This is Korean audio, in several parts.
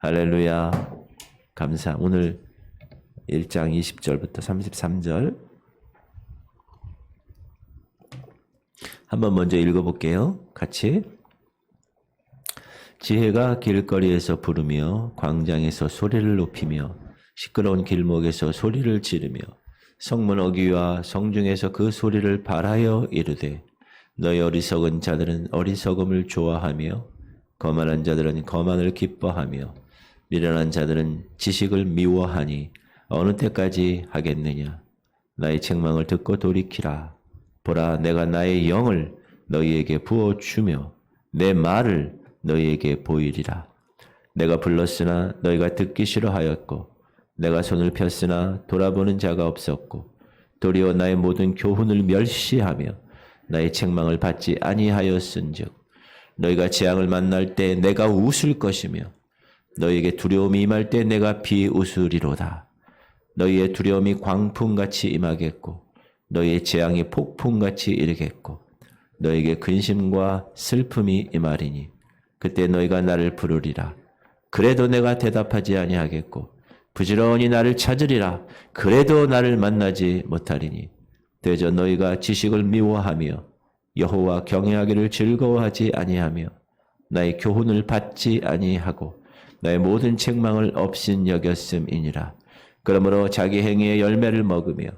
할렐루야. 감사. 오늘 1장 20절부터 33절 한번 먼저 읽어볼게요. 같이. 지혜가 길거리에서 부르며 광장에서 소리를 높이며 시끄러운 길목에서 소리를 지르며 성문 어귀와 성중에서 그 소리를 발하여 이르되 너희 어리석은 자들은 어리석음을 좋아하며 거만한 자들은 거만을 기뻐하며 미련한 자들은 지식을 미워하니 어느 때까지 하겠느냐. 나의 책망을 듣고 돌이키라. 보라, 내가 나의 영을 너희에게 부어주며 내 말을 너희에게 보이리라. 내가 불렀으나 너희가 듣기 싫어하였고 내가 손을 폈으나 돌아보는 자가 없었고 도리어 나의 모든 교훈을 멸시하며 나의 책망을 받지 아니하였은즉 너희가 재앙을 만날 때 내가 웃을 것이며 너희에게 두려움이 임할 때 내가 비웃으리로다. 너희의 두려움이 광풍같이 임하겠고 너희의 재앙이 폭풍같이 이르겠고 너희에게 근심과 슬픔이 임하리니 그때 너희가 나를 부르리라. 그래도 내가 대답하지 아니하겠고 부지런히 나를 찾으리라. 그래도 나를 만나지 못하리니 대저 너희가 지식을 미워하며 여호와 경외하기를 즐거워하지 아니하며 나의 교훈을 받지 아니하고 나의 모든 책망을 없인 여겼음이니라. 그러므로 자기 행위의 열매를 먹으며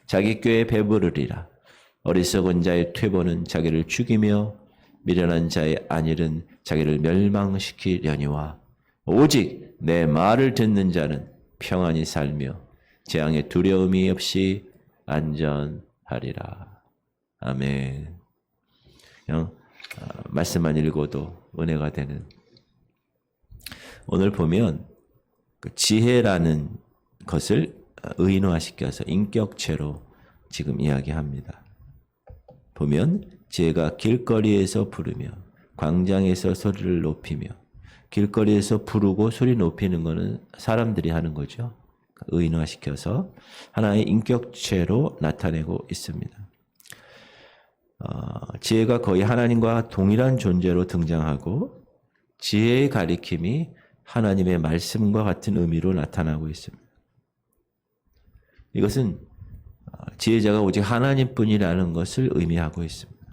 자기 꾀에 배부르리라. 어리석은 자의 퇴보는 자기를 죽이며 미련한 자의 안일은 자기를 멸망시키려니와 오직 내 말을 듣는 자는 평안히 살며 재앙의 두려움이 없이 안전하리라. 아멘. 그냥 말씀만 읽어도 은혜가 되는. 오늘 보면 그 지혜라는 것을 의인화시켜서 인격체로 지금 이야기합니다. 보면 지혜가 길거리에서 부르며 광장에서 소리를 높이며, 길거리에서 부르고 소리 높이는 것은 사람들이 하는 거죠. 의인화시켜서 하나의 인격체로 나타내고 있습니다. 지혜가 거의 하나님과 동일한 존재로 등장하고 지혜의 가리킴이 하나님의 말씀과 같은 의미로 나타나고 있습니다. 이것은 지혜자가 오직 하나님뿐이라는 것을 의미하고 있습니다.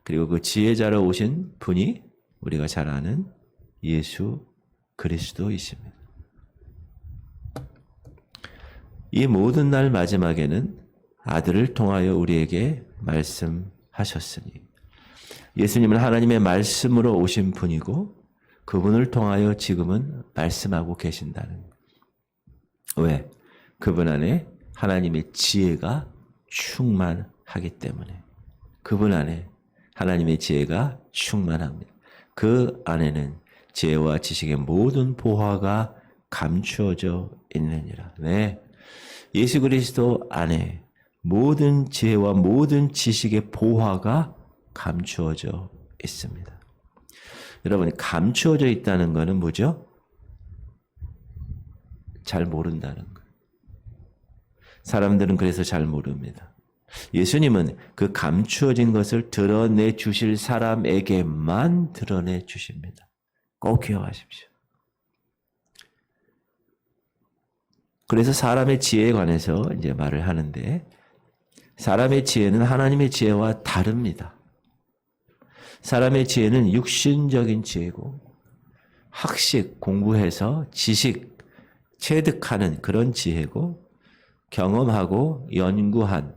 그리고 그 지혜자로 오신 분이 우리가 잘 아는 예수 그리스도이십니다. 이 모든 날 마지막에는 아들을 통하여 우리에게 말씀하셨으니, 예수님은 하나님의 말씀으로 오신 분이고 그분을 통하여 지금은 말씀하고 계신다는 거예요. 왜? 그분 안에 하나님의 지혜가 충만하기 때문에. 그분 안에 하나님의 지혜가 충만합니다. 그 안에는 지혜와 지식의 모든 보화가 감추어져 있느니라. 네, 예수 그리스도 안에 모든 지혜와 모든 지식의 보화가 감추어져 있습니다. 여러분, 감추어져 있다는 것은 뭐죠? 잘 모른다는 거예요. 사람들은 그래서 잘 모릅니다. 예수님은 그 감추어진 것을 드러내 주실 사람에게만 드러내 주십니다. 꼭 기억하십시오. 그래서 사람의 지혜에 관해서 이제 말을 하는데, 사람의 지혜는 하나님의 지혜와 다릅니다. 사람의 지혜는 육신적인 지혜고 학식, 공부해서 지식 체득하는 그런 지혜고 경험하고 연구한,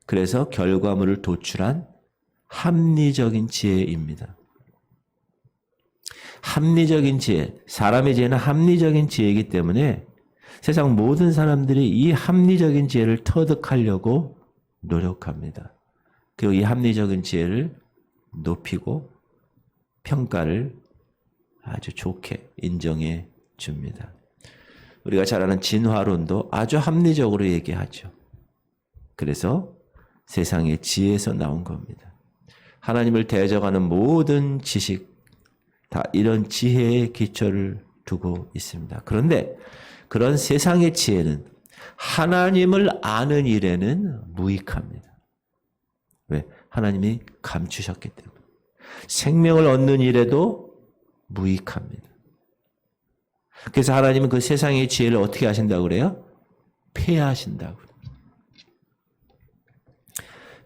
그래서 결과물을 도출한 합리적인 지혜입니다. 합리적인 지혜, 사람의 지혜는 합리적인 지혜이기 때문에 세상 모든 사람들이 이 합리적인 지혜를 터득하려고 노력합니다. 그리고 이 합리적인 지혜를 높이고 평가를 아주 좋게 인정해 줍니다. 우리가 잘 아는 진화론도 아주 합리적으로 얘기하죠. 그래서 세상의 지혜에서 나온 겁니다. 하나님을 대적하는 모든 지식, 다 이런 지혜의 기초를 두고 있습니다. 그런데 그런 세상의 지혜는 하나님을 아는 일에는 무익합니다. 왜? 하나님이 감추셨기 때문에. 생명을 얻는 일에도 무익합니다. 그래서 하나님은 그 세상의 지혜를 어떻게 하신다고 그래요? 폐하신다고.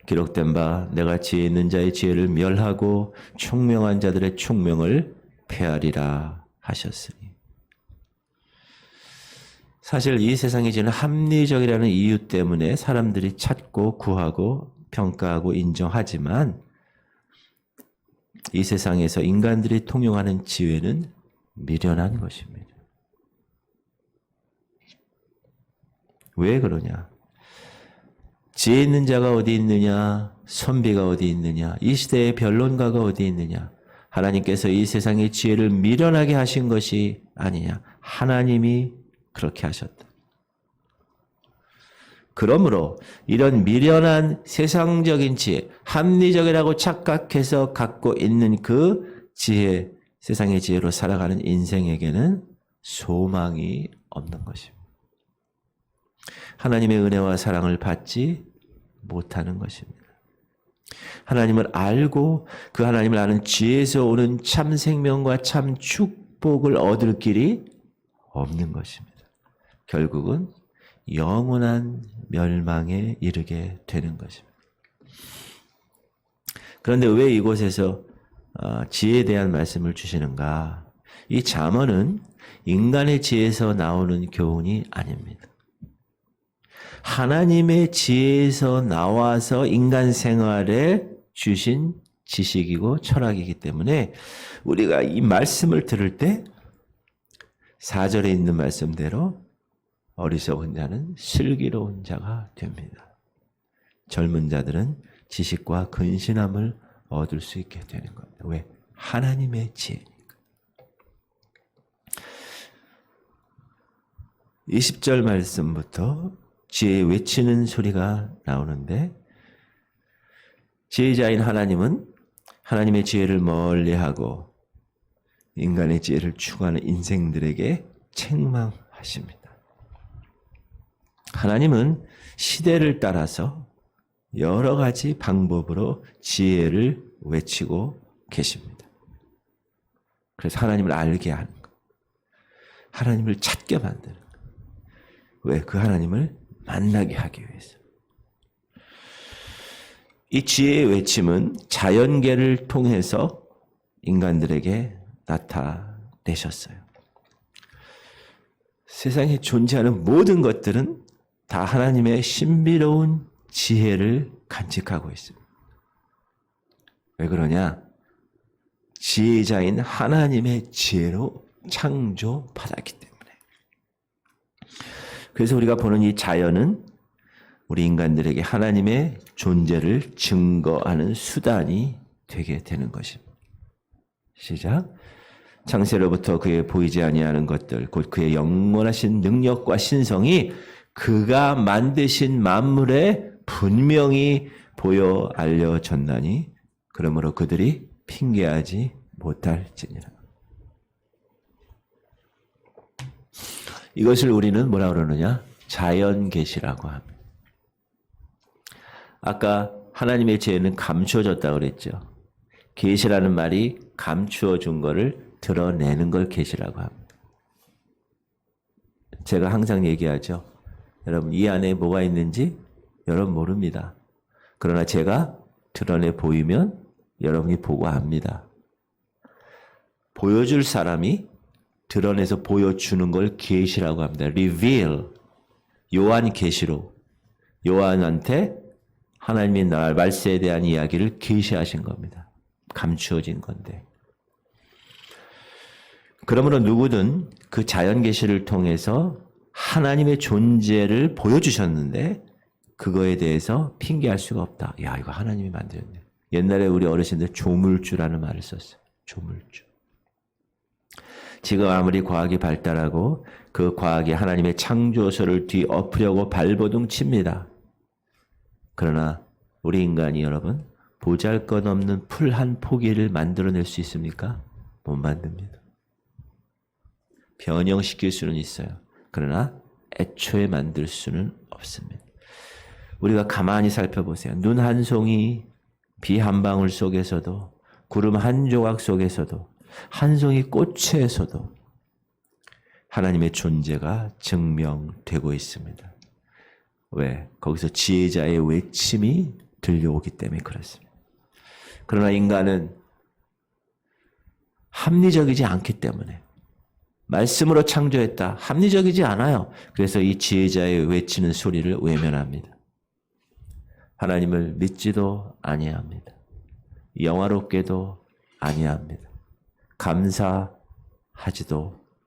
기록된 바 내가 지혜 있는 자의 지혜를 멸하고 총명한 자들의 총명을 폐하리라 하셨으니. 사실 이 세상의 지혜는 합리적이라는 이유 때문에 사람들이 찾고 구하고 평가하고 인정하지만 이 세상에서 인간들이 통용하는 지혜는 미련한 것입니다. 왜 그러냐? 지혜 있는 자가 어디 있느냐? 선비가 어디 있느냐? 이 시대의 변론가가 어디 있느냐? 하나님께서 이 세상의 지혜를 미련하게 하신 것이 아니냐? 하나님이 그렇게 하셨다. 그러므로 이런 미련한 세상적인 지혜, 합리적이라고 착각해서 갖고 있는 그 지혜, 세상의 지혜로 살아가는 인생에게는 소망이 없는 것입니다. 하나님의 은혜와 사랑을 받지 못하는 것입니다. 하나님을 알고 그 하나님을 아는 지혜에서 오는 참 생명과 참 축복을 얻을 길이 없는 것입니다. 결국은 영원한 멸망에 이르게 되는 것입니다. 그런데 왜 이곳에서 지혜에 대한 말씀을 주시는가? 이 잠언은 인간의 지혜에서 나오는 교훈이 아닙니다. 하나님의 지혜에서 나와서 인간 생활에 주신 지식이고 철학이기 때문에 우리가 이 말씀을 들을 때 4절에 있는 말씀대로 어리석은 자는 슬기로운 자가 됩니다. 젊은 자들은 지식과 근신함을 얻을 수 있게 되는 겁니다. 왜? 하나님의 지혜니까. 20절 말씀부터 지혜 외치는 소리가 나오는데 지혜자인 하나님은 하나님의 지혜를 멀리하고 인간의 지혜를 추구하는 인생들에게 책망하십니다. 하나님은 시대를 따라서 여러 가지 방법으로 지혜를 외치고 계십니다. 그래서 하나님을 알게 하는 것. 하나님을 찾게 만드는 것. 왜? 그 하나님을 만나게 하기 위해서. 이 지혜의 외침은 자연계를 통해서 인간들에게 나타내셨어요. 세상에 존재하는 모든 것들은 다 하나님의 신비로운 지혜를 간직하고 있습니다. 왜 그러냐? 지혜자인 하나님의 지혜로 창조받았기 때문에. 그래서 우리가 보는 이 자연은 우리 인간들에게 하나님의 존재를 증거하는 수단이 되게 되는 것입니다. 시작. 창세로부터 그의 보이지 아니하는 것들, 곧 그의 영원하신 능력과 신성이 그가 만드신 만물에 분명히 보여 알려졌나니 그러므로 그들이 핑계하지 못할지니라. 이것을 우리는 뭐라 그러느냐? 자연계시라고 합니다. 아까 하나님의 지혜는 감추어졌다고 그랬죠. 계시라는 말이 감추어 준 거를 드러내는 걸 계시라고 합니다. 제가 항상 얘기하죠. 여러분 이 안에 뭐가 있는지 여러분 모릅니다. 그러나 제가 드러내 보이면 여러분이 보고 압니다. 보여줄 사람이 드러내서 보여주는 걸 계시라고 합니다. reveal. 요한 계시로. 요한한테 하나님의 말세에 대한 이야기를 계시하신 겁니다. 감추어진 건데. 그러므로 누구든 그 자연 계시를 통해서 하나님의 존재를 보여주셨는데 그거에 대해서 핑계할 수가 없다. 야, 이거 하나님이 만들었네. 옛날에 우리 어르신들 조물주라는 말을 썼어요. 조물주. 지금 아무리 과학이 발달하고 그 과학이 하나님의 창조서를 뒤엎으려고 발버둥 칩니다. 그러나 우리 인간이 여러분 보잘것없는 풀 한 포기를 만들어낼 수 있습니까? 못 만듭니다. 변형시킬 수는 있어요. 그러나 애초에 만들 수는 없습니다. 우리가 가만히 살펴보세요. 눈 한 송이, 비 한 방울 속에서도, 구름 한 조각 속에서도, 한 송이 꽃에서도 하나님의 존재가 증명되고 있습니다. 왜? 거기서 지혜자의 외침이 들려오기 때문에 그렇습니다. 그러나 인간은 합리적이지 않기 때문에 말씀으로 창조했다. 합리적이지 않아요. 그래서 이 지혜자의 외치는 소리를 외면합니다. 하나님을 믿지도 아니합니다. 영화롭게도 아니합니다. 감사하지도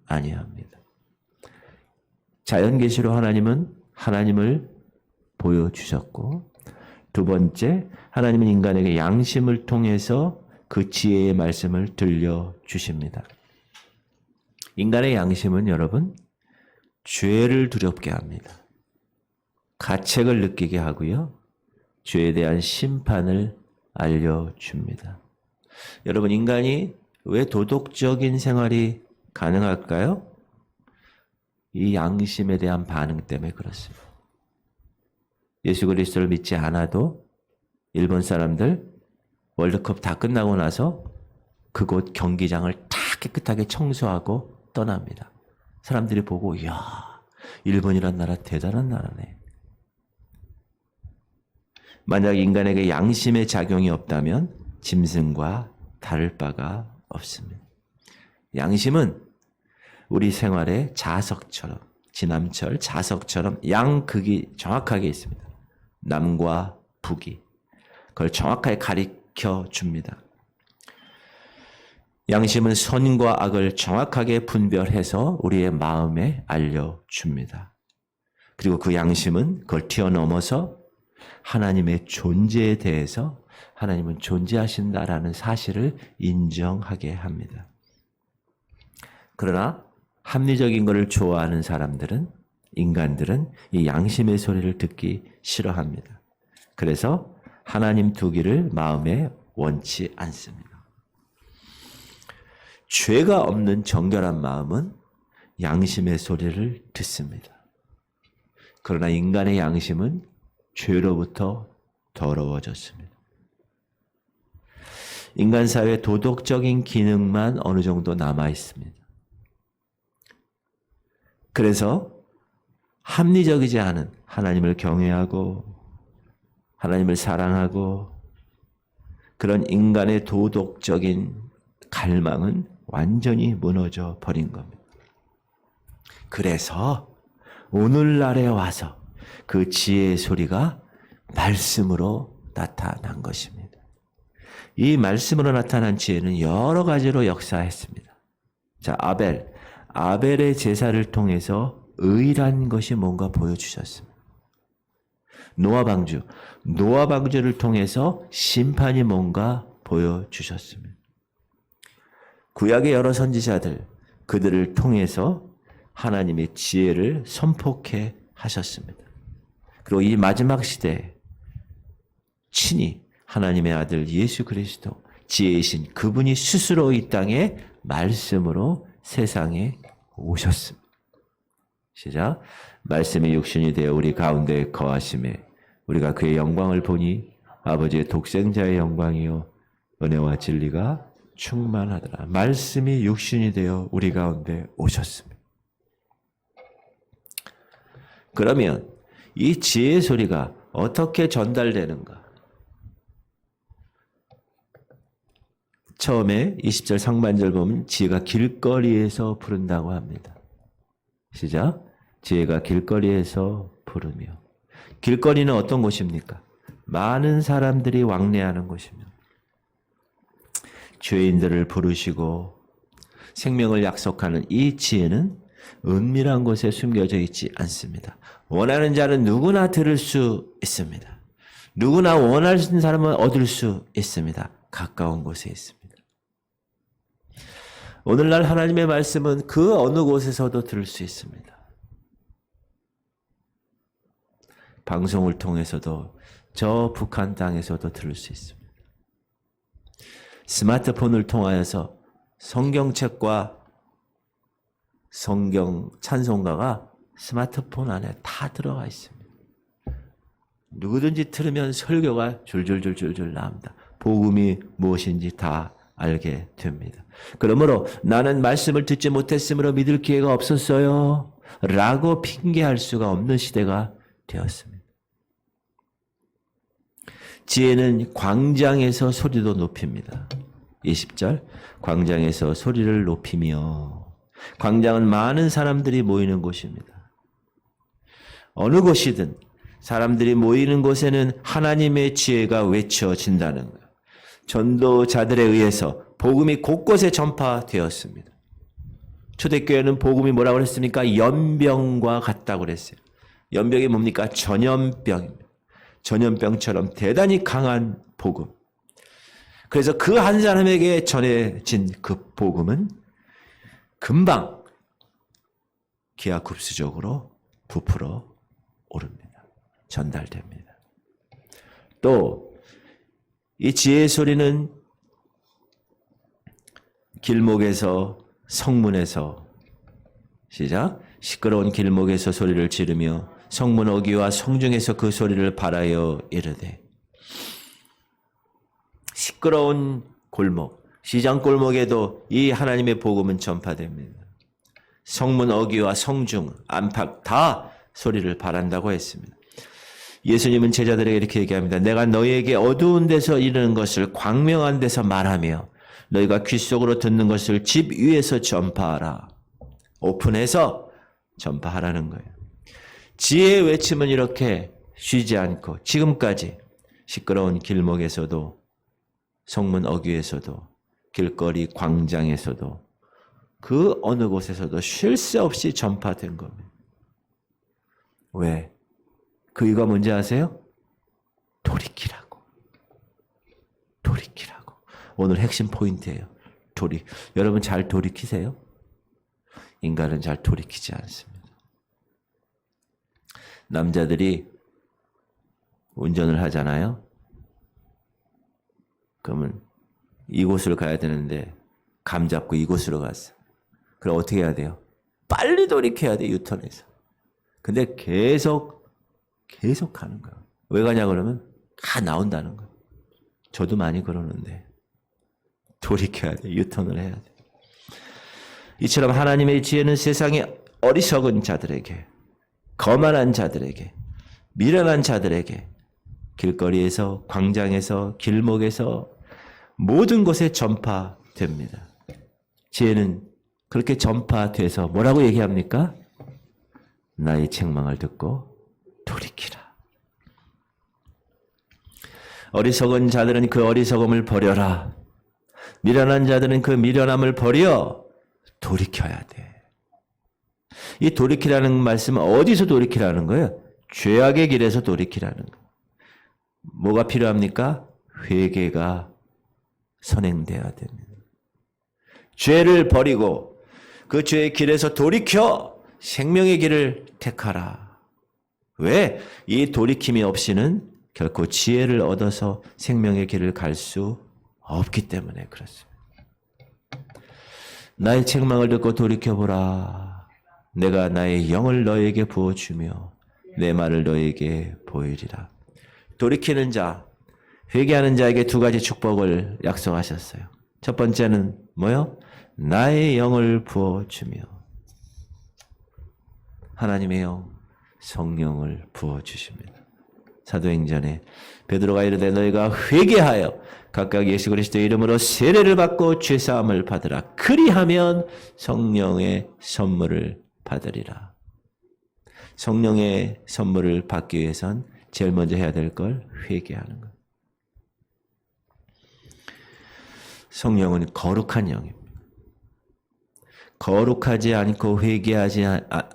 아니합니다. 자연계시로 하나님은 하나님을 보여주셨고, 두 번째, 하나님은 인간에게 양심을 통해서 그 지혜의 말씀을 들려주십니다. 인간의 양심은 여러분, 죄를 두렵게 합니다. 가책을 느끼게 하고요. 죄에 대한 심판을 알려줍니다. 여러분, 인간이 왜 도덕적인 생활이 가능할까요? 이 양심에 대한 반응 때문에 그렇습니다. 예수 그리스도를 믿지 않아도 일본 사람들 월드컵 다 끝나고 나서 그곳 경기장을 다 깨끗하게 청소하고 떠납니다. 사람들이 보고 이야, 일본이란 나라 대단한 나라네. 만약 인간에게 양심의 작용이 없다면 짐승과 다를 바가 없습니다. 양심은 우리 생활의 자석처럼, 지남철 자석처럼 양극이 정확하게 있습니다. 남과 북이. 그걸 정확하게 가리켜 줍니다. 양심은 선과 악을 정확하게 분별해서 우리의 마음에 알려줍니다. 그리고 그 양심은 그걸 뛰어넘어서 하나님의 존재에 대해서 하나님은 존재하신다라는 사실을 인정하게 합니다. 그러나 합리적인 것을 좋아하는 사람들은, 인간들은 이 양심의 소리를 듣기 싫어합니다. 그래서 하나님 두기를 마음에 원치 않습니다. 죄가 없는 정결한 마음은 양심의 소리를 듣습니다. 그러나 인간의 양심은 죄로부터 더러워졌습니다. 인간 사회의 도덕적인 기능만 어느 정도 남아 있습니다. 그래서 합리적이지 않은 하나님을 경외하고 하나님을 사랑하고 그런 인간의 도덕적인 갈망은 완전히 무너져 버린 겁니다. 그래서 오늘날에 와서 그 지혜의 소리가 말씀으로 나타난 것입니다. 이 말씀으로 나타난 지혜는 여러 가지로 역사했습니다. 자, 아벨의 제사를 통해서 의란 것이 뭔가 보여주셨습니다. 노아 방주를 통해서 심판이 뭔가 보여주셨습니다. 구약의 여러 선지자들, 그들을 통해서 하나님의 지혜를 선포케 하셨습니다. 그리고 이 마지막 시대에 친히 하나님의 아들 예수 그리스도, 지혜이신 그분이 스스로 이 땅에 말씀으로 세상에 오셨습니다. 시작. 말씀이 육신이 되어 우리 가운데 거하심에 우리가 그의 영광을 보니 아버지의 독생자의 영광이요 은혜와 진리가 충만하더라. 말씀이 육신이 되어 우리 가운데 오셨습니다. 그러면 이 지혜의 소리가 어떻게 전달되는가? 처음에 20절 상반절 보면 지혜가 길거리에서 부른다고 합니다. 시작. 지혜가 길거리에서 부르며. 길거리는 어떤 곳입니까? 많은 사람들이 왕래하는 곳입니다. 죄인들을 부르시고 생명을 약속하는 이 지혜는 은밀한 곳에 숨겨져 있지 않습니다. 원하는 자는 누구나 들을 수 있습니다. 누구나 원하는 사람은 얻을 수 있습니다. 가까운 곳에 있습니다. 오늘날 하나님의 말씀은 그 어느 곳에서도 들을 수 있습니다. 방송을 통해서도 저 북한 땅에서도 들을 수 있습니다. 스마트폰을 통하여서 성경책과 성경 찬송가가 스마트폰 안에 다 들어가 있습니다. 누구든지 들으면 설교가 줄줄줄줄줄 나옵니다. 복음이 무엇인지 다 알게 됩니다. 그러므로 나는 말씀을 듣지 못했으므로 믿을 기회가 없었어요 라고 핑계할 수가 없는 시대가 되었습니다. 지혜는 광장에서 소리도 높입니다. 20절 광장에서 소리를 높이며, 광장은 많은 사람들이 모이는 곳입니다. 어느 곳이든 사람들이 모이는 곳에는 하나님의 지혜가 외쳐진다는 것. 전도자들에 의해서 복음이 곳곳에 전파되었습니다. 초대교회는 복음이 뭐라고 그랬습니까? 연병과 같다고 그랬어요. 연병이 뭡니까? 전염병입니다. 전염병처럼 대단히 강한 복음. 그래서 그 한 사람에게 전해진 그 복음은 금방 기하급수적으로 부풀어 오릅니다. 전달됩니다. 또 이 지혜의 소리는 길목에서, 성문에서, 시작, 시끄러운 길목에서 소리를 지르며 성문 어귀와 성중에서 그 소리를 발하여 이르되. 시끄러운 골목, 시장 골목에도 이 하나님의 복음은 전파됩니다. 성문 어귀와 성중, 안팎 다 소리를 발한다고 했습니다. 예수님은 제자들에게 이렇게 얘기합니다. 내가 너희에게 어두운 데서 이르는 것을 광명한 데서 말하며 너희가 귀 속으로 듣는 것을 집 위에서 전파하라. 오픈해서 전파하라는 거예요. 지혜의 외침은 이렇게 쉬지 않고 지금까지 시끄러운 길목에서도, 성문 어귀에서도, 길거리 광장에서도, 그 어느 곳에서도 쉴 새 없이 전파된 겁니다. 왜? 그 이유가 뭔지 아세요? 돌이키라고. 돌이키라고. 오늘 핵심 포인트예요. 여러분 잘 돌이키세요? 인간은 잘 돌이키지 않습니다. 남자들이 운전을 하잖아요. 그러면 이곳으로 가야 되는데 감 잡고 이곳으로 갔어. 그럼 어떻게 해야 돼요? 빨리 돌이켜야 돼, 유턴해서. 근데 계속 가는 거야. 왜 가냐 그러면 다 나온다는 거야. 저도 많이 그러는데 돌이켜야 돼, 유턴을 해야 돼. 이처럼 하나님의 지혜는 세상의 어리석은 자들에게, 거만한 자들에게, 미련한 자들에게 길거리에서, 광장에서, 길목에서 모든 곳에 전파됩니다. 지혜는 그렇게 전파돼서 뭐라고 얘기합니까? 나의 책망을 듣고 돌이키라. 어리석은 자들은 그 어리석음을 버려라. 미련한 자들은 그 미련함을 버려 돌이켜야 돼. 이 돌이키라는 말씀은 어디서 돌이키라는 거예요? 죄악의 길에서 돌이키라는 거예요. 뭐가 필요합니까? 회개가 선행돼야 됩니다. 죄를 버리고 그 죄의 길에서 돌이켜 생명의 길을 택하라. 왜? 이 돌이킴이 없이는 결코 지혜를 얻어서 생명의 길을 갈 수 없기 때문에 그렇습니다. 나의 책망을 듣고 돌이켜보라. 내가 나의 영을 너에게 부어주며 내 말을 너에게 보이리라. 돌이키는 자, 회개하는 자에게 두 가지 축복을 약속하셨어요. 첫 번째는 뭐요? 나의 영을 부어주며. 하나님의 영, 성령을 부어주십니다. 사도행전에 베드로가 이르되 너희가 회개하여 각각 예수 그리스도의 이름으로 세례를 받고 죄사함을 받으라. 그리하면 성령의 선물을 받으리라. 성령의 선물을 받기 위해선 제일 먼저 해야 될 걸 회개하는 것. 성령은 거룩한 영입니다. 거룩하지 않고 회개하지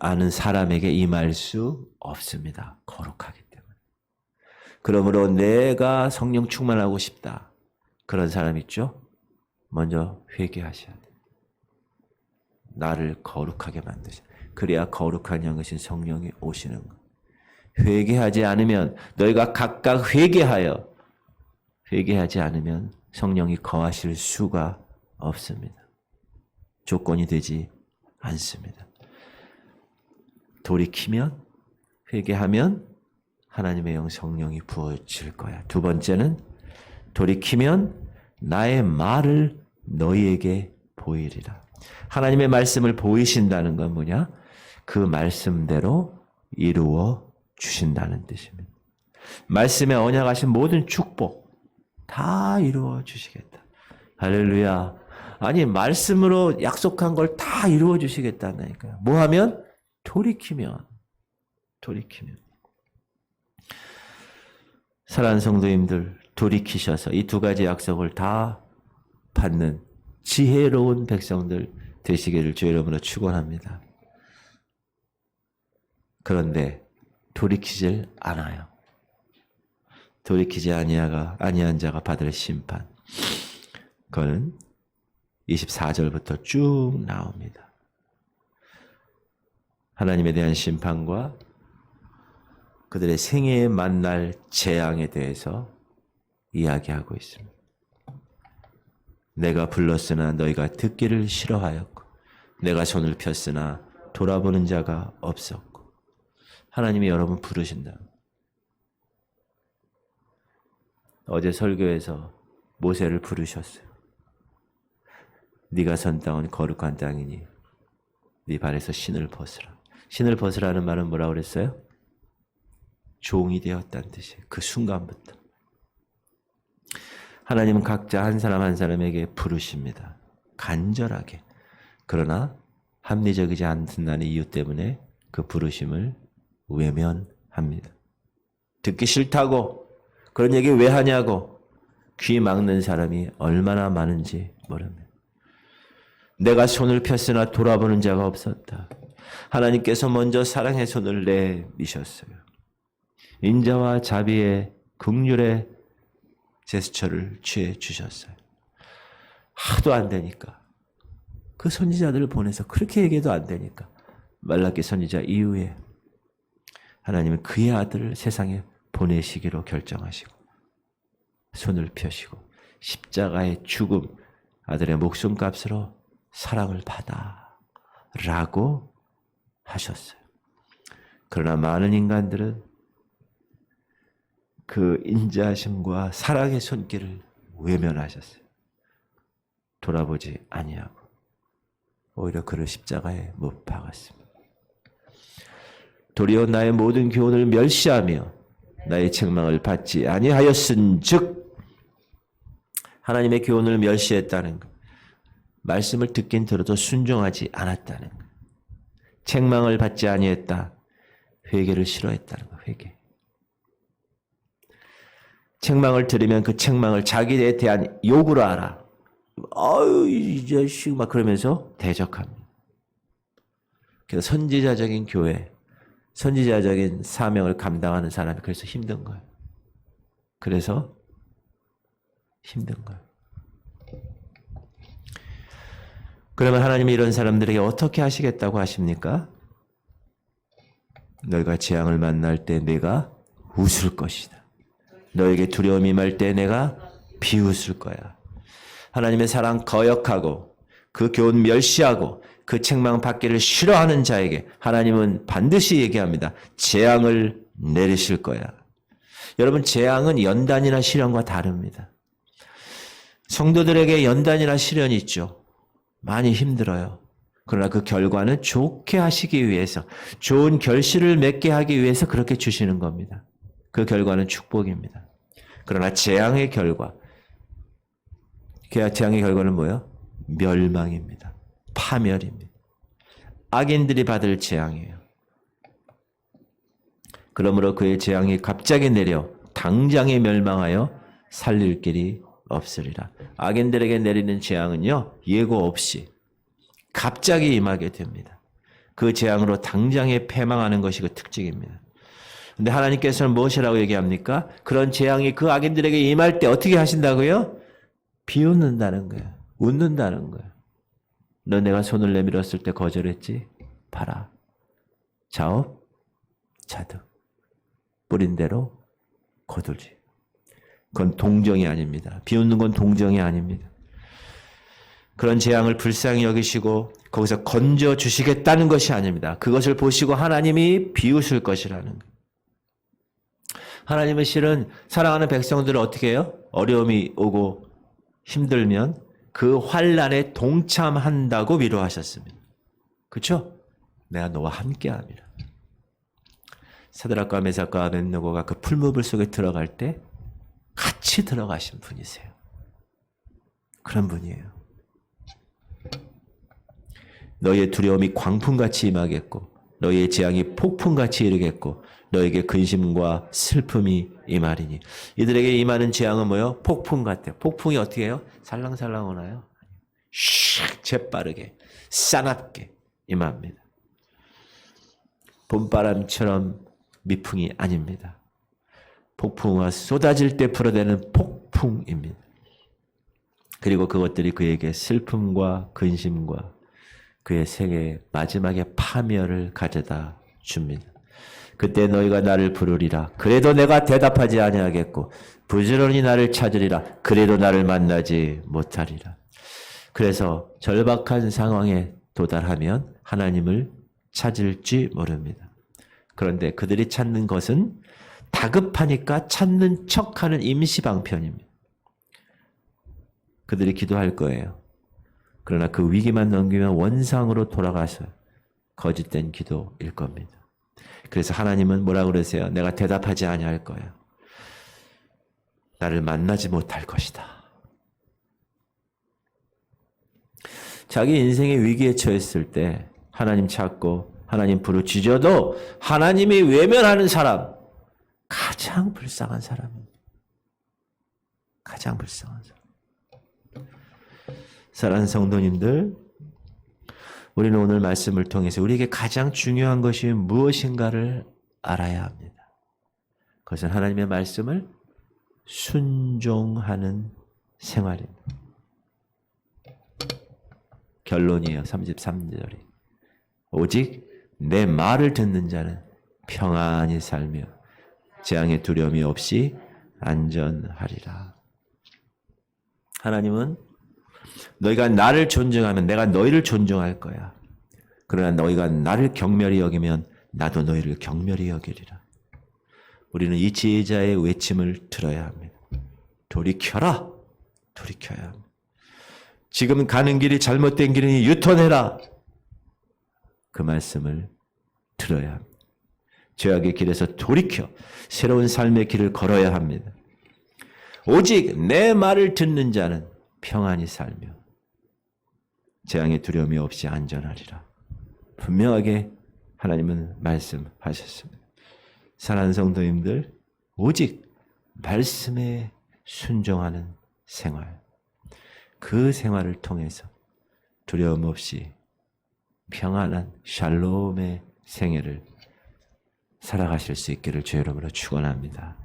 않은 사람에게 임할 수 없습니다. 거룩하기 때문에. 그러므로 내가 성령 충만하고 싶다. 그런 사람 있죠? 먼저 회개하셔야 돼요. 나를 거룩하게 만드셔. 그래야 거룩한 영이신 성령이 오시는 것. 회개하지 않으면 너희가 각각 회개하지 않으면 성령이 거하실 수가 없습니다. 조건이 되지 않습니다. 돌이키면, 회개하면 하나님의 영 성령이 부어질 거야. 두 번째는 돌이키면 나의 말을 너희에게 보이리라. 하나님의 말씀을 보이신다는 건 뭐냐? 그 말씀대로 이루어 주신다는 뜻입니다. 말씀에 언약하신 모든 축복 다 이루어 주시겠다. 할렐루야. 아니 말씀으로 약속한 걸 다 이루어 주시겠다니까요. 뭐 하면? 돌이키면. 사랑하는 성도님들, 돌이키셔서 이 두 가지 약속을 다 받는 지혜로운 백성들 되시기를 주의 이름으로 축원합니다. 그런데 돌이키질 않아요. 돌이키지 아니한 자가 받을 심판. 그거는 24절부터 쭉 나옵니다. 하나님에 대한 심판과 그들의 생애에 만날 재앙에 대해서 이야기하고 있습니다. 내가 불렀으나 너희가 듣기를 싫어하였고 내가 손을 폈으나 돌아보는 자가 없었고. 하나님이 여러분 부르신다. 어제 설교에서 모세를 부르셨어요. 네가 선 땅은 거룩한 땅이니 네 발에서 신을 벗으라. 신을 벗으라는 말은 뭐라고 그랬어요? 종이 되었다는 뜻이에요. 그 순간부터. 하나님은 각자 한 사람 한 사람에게 부르십니다. 간절하게. 그러나 합리적이지 않다는 이유 때문에 그 부르심을 외면합니다. 듣기 싫다고, 그런 얘기 왜 하냐고 귀 막는 사람이 얼마나 많은지 모릅니다. 내가 손을 폈으나 돌아보는 자가 없었다. 하나님께서 먼저 사랑의 손을 내미셨어요. 인자와 자비의 긍휼의 제스처를 취해 주셨어요. 하도 안 되니까 그 선지자들을 보내서 그렇게 얘기해도 안 되니까 말라기 선지자 이후에 하나님은 그의 아들을 세상에 보내시기로 결정하시고 손을 펴시고 십자가의 죽음, 아들의 목숨값으로 사랑을 받아 라고 하셨어요. 그러나 많은 인간들은 그 인자하심과 사랑의 손길을 외면하셨어요. 돌아보지 아니하고 오히려 그를 십자가에 못 박았습니다. 도리어 나의 모든 교훈을 멸시하며 나의 책망을 받지 아니하였은즉, 하나님의 교훈을 멸시했다는 것, 말씀을 듣긴 들어도 순종하지 않았다는 것, 책망을 받지 아니했다, 회개를 싫어했다는 것. 회개. 책망을 들으면 그 책망을 자기에 대한 욕으로 알아. 아유 이 자식 막 그러면서 대적합니다. 그래서 선지자적인 교회, 선지자적인 사명을 감당하는 사람이 그래서 힘든 거예요. 그래서 힘든 거예요. 그러면 하나님이 이런 사람들에게 어떻게 하시겠다고 하십니까? 너희가 재앙을 만날 때 내가 웃을 것이다. 너에게 두려움이 임할 때 내가 비웃을 거야. 하나님의 사랑 거역하고 그 교훈 멸시하고 그 책망 받기를 싫어하는 자에게 하나님은 반드시 얘기합니다. 재앙을 내리실 거야. 여러분, 재앙은 연단이나 시련과 다릅니다. 성도들에게 연단이나 시련이 있죠. 많이 힘들어요. 그러나 그 결과는 좋게 하시기 위해서, 좋은 결실을 맺게 하기 위해서 그렇게 주시는 겁니다. 그 결과는 축복입니다. 그러나 재앙의 결과, 재앙의 결과는 뭐예요? 멸망입니다. 파멸입니다. 악인들이 받을 재앙이에요. 그러므로 그의 재앙이 갑자기 내려 당장에 멸망하여 살릴 길이 없으리라. 악인들에게 내리는 재앙은요, 예고 없이 갑자기 임하게 됩니다. 그 재앙으로 당장에 패망하는 것이 그 특징입니다. 근데 하나님께서는 무엇이라고 얘기합니까? 그런 재앙이 그 악인들에게 임할 때 어떻게 하신다고요? 비웃는다는 거예요. 웃는다는 거예요. 너 내가 손을 내밀었을 때 거절했지? 봐라. 자업, 자득. 뿌린 대로 거둘지. 그건 동정이 아닙니다. 비웃는 건 동정이 아닙니다. 그런 재앙을 불쌍히 여기시고 거기서 건져주시겠다는 것이 아닙니다. 그것을 보시고 하나님이 비웃을 것이라는 거예요. 하나님은 실은 사랑하는 백성들을 어떻게 해요? 어려움이 오고 힘들면 그 환난에 동참한다고 위로하셨습니다. 그렇죠? 내가 너와 함께함이라. 사드락과 메삭과 아벳느고가 그 풀무불 속에 들어갈 때 같이 들어가신 분이세요. 그런 분이에요. 너희의 두려움이 광풍같이 임하겠고 너희의 재앙이 폭풍같이 이르겠고 너에게 근심과 슬픔이 임하리니. 이들에게 임하는 재앙은 뭐예요? 폭풍 같아요. 폭풍이 어떻게 해요? 살랑살랑 오나요? 슉 재빠르게 싸납게 임합니다. 봄바람처럼 미풍이 아닙니다. 폭풍우가 쏟아질 때 불어대는 폭풍입니다. 그리고 그것들이 그에게 슬픔과 근심과 그의 생애의 마지막에 파멸을 가져다 줍니다. 그때 너희가 나를 부르리라. 그래도 내가 대답하지 아니하겠고 부지런히 나를 찾으리라. 그래도 나를 만나지 못하리라. 그래서 절박한 상황에 도달하면 하나님을 찾을지 모릅니다. 그런데 그들이 찾는 것은 다급하니까 찾는 척하는 임시방편입니다. 그들이 기도할 거예요. 그러나 그 위기만 넘기면 원상으로 돌아가서 거짓된 기도일 겁니다. 그래서 하나님은 뭐라 그러세요? 내가 대답하지 아니할 거야. 나를 만나지 못할 것이다. 자기 인생의 위기에 처했을 때 하나님 찾고 하나님 부르짖어도 하나님이 외면하는 사람, 가장 불쌍한 사람입니다. 가장 불쌍한 사람. 사랑하는 성도님들, 우리는 오늘 말씀을 통해서 우리에게 가장 중요한 것이 무엇인가를 알아야 합니다. 그것은 하나님의 말씀을 순종하는 생활입니다. 결론이에요. 33절이. 오직 내 말을 듣는 자는 평안히 살며 재앙의 두려움이 없이 안전하리라. 하나님은 너희가 나를 존중하면 내가 너희를 존중할 거야. 그러나 너희가 나를 경멸히 여기면 나도 너희를 경멸히 여기리라. 우리는 이 지혜자의 외침을 들어야 합니다. 돌이켜라. 돌이켜야 합니다. 지금 가는 길이 잘못된 길이니 유턴해라. 그 말씀을 들어야 합니다. 죄악의 길에서 돌이켜 새로운 삶의 길을 걸어야 합니다. 오직 내 말을 듣는 자는 평안히 살며 재앙의 두려움이 없이 안전하리라. 분명하게 하나님은 말씀하셨습니다. 사랑하는 성도님들, 오직 말씀에 순종하는 생활, 그 생활을 통해서 두려움 없이 평안한 샬롬의 생애를 살아가실 수 있기를 주의 이름으로 축원합니다.